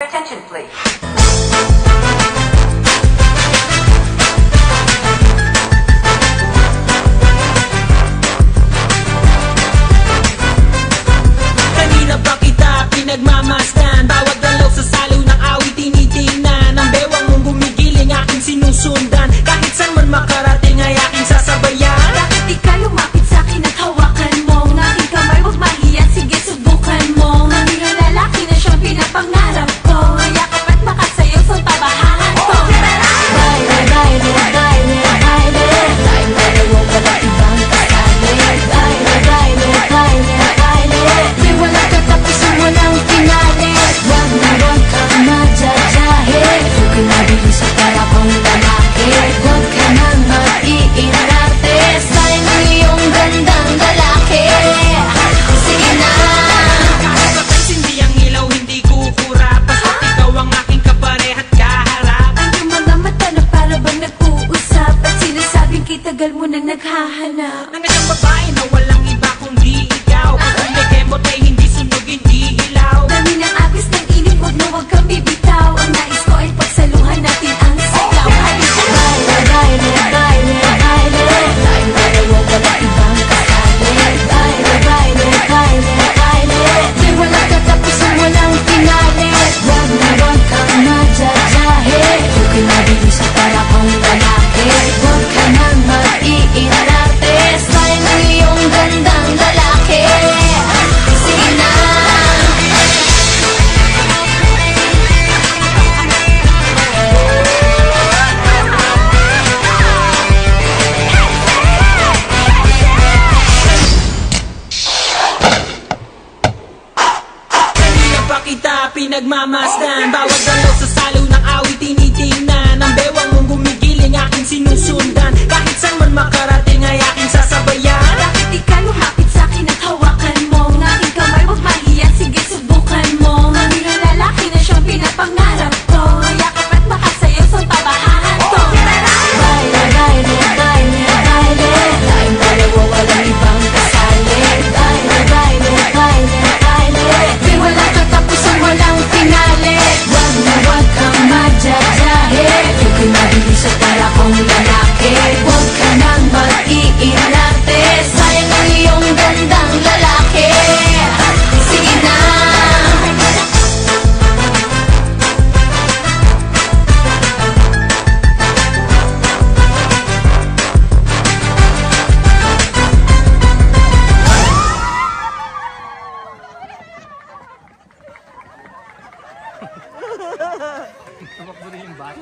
Attention, please. Kanina pa kita pinagmamasdan, bawat dalaw sa saliw ng awit tinitingnan. Ang bewang mong gumigiling aking sinusundan, kahit saan man makarating ay aking sasabayan. Bakit di ka lumapit sa'kin at hawakan mo ng aking kamay? Huwag mahiya, sige subukan mo. Ang lalaki na siyang pinapangarap ko, yakap at makasayaw sa tabahan ko. Baile, baile, baile, baile, baile, huwag walang ibang kasali. Baile, baile, baile, baile, di walang katapusan, walang finale. Huwag na huwag kang madyajahe, huwag ka nabilis at para kang lalaki. Huwag ka nang mag-iinarte, sayang ang iyong gandang lalaki. Sige na. Kahit papansin di ang ilaw hindi kukura, basta't ikaw ang aking kaparehat kaharap. Ang iyong mga mata na para bang nag-uusap, at sinasabing kitagal mo nang naghahanap. Ang isang babae na walang iba kundi ikaw, kung may kemot ay hindi sunog, hindi ilaw. Dami ng agos ng init, huwag na huwag kang bibitaw. Ang nais ko ay pagsaluhan natin ang sigaw. Halika, baile, baile, baile, baile, baile, huwag walang ibang kasali. Baile, baile, baile, baile, di walang katapusan, walang finale. Huwag na huwag kang madyajahe, huwag ka nabilis at para kang lalaki. Huwag ka nang mag-iinarte, sayang ang iyong gandang lalaki. Sige na. Kanina pa kita pinagmamasdan, bawat dalaw sa saliw ng awit tinitingnan. Ang bewang mong gumigiling aking sinusundan, kahit saan man makarating ay aking sasabayan. Bakit di ka lumapit sa'kin at hawakan mo ng aking kamay? Huwag mahiya, sige subukan mo. Ang lalaki na siyang pinapangarap ko, yakap at makasayaw sa tabahan ko. Baile, baile, baile, baile, baile, walang ibang kasali. Baile, baile, baile, baile, di walang katapusan, walang finale. Huwag na huwag kang madyajahe, huwag ka nabilis at para kang lalaki. Huwag ka nang mag-iinarte, sayang ang iyong gandang lalaki. Sige na. Tumakbo din yung bata.